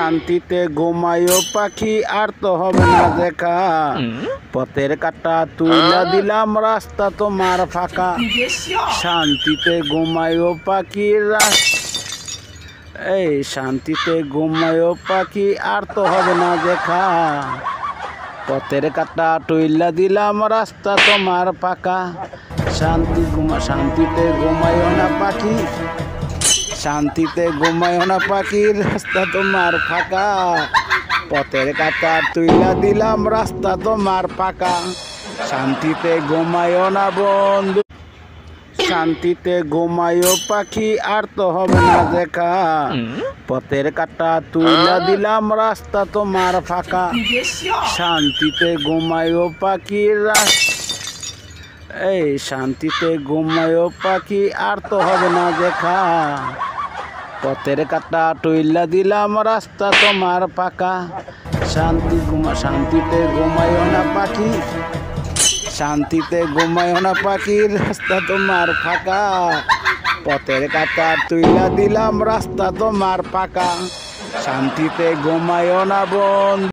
শান্তিতে ঘুমায়ো পাখি আর তো হবে না দেখা। পথের কাটা তুইলা দিলাম রাস্তা তোমার ফাঁকা। শান্তিতে ঘুমায়ো পাখি এই শান্তিতে ঘুমায়ো পাখি আর তো হবে না দেখা। পথের কাটা তুইলা দিলাম রাস্তা তোমার ফাঁকা। শান্তিতে ঘুমায়ো না পাখি। শান্তিতে ঘুমায়ো না পাখি রাস্তা তোমার ফাঁকা। পথের কাটা তুইলা দিলাম রাস্তা তোমার ফাঁকা। শান্তিতে ঘুমায়ো না বন্ধু। শান্তিতে ঘুমায়ো পাখি আর তো হবে না দেখা। পথের কাটা তুইলা দিলাম রাস্তা তোমার ফাঁকা। শান্তিতে ঘুমায়ো পাখি এই শান্তিতে ঘুমায়ো পাখি আর তো হবে না দেখা। পথের কাটা তুইলা দিলাম রাস্তা তোমার ফাঁকা। শান্তিতে ঘুমায়ো না পাখি। শান্তিতে ঘুমায়ো না পাখি রাস্তা তোমার ফাঁকা। পথের কাটা তুইলা দিলাম রাস্তা তোমার ফাঁকা। শান্তিতে ঘুমায়ো না বন্ধু।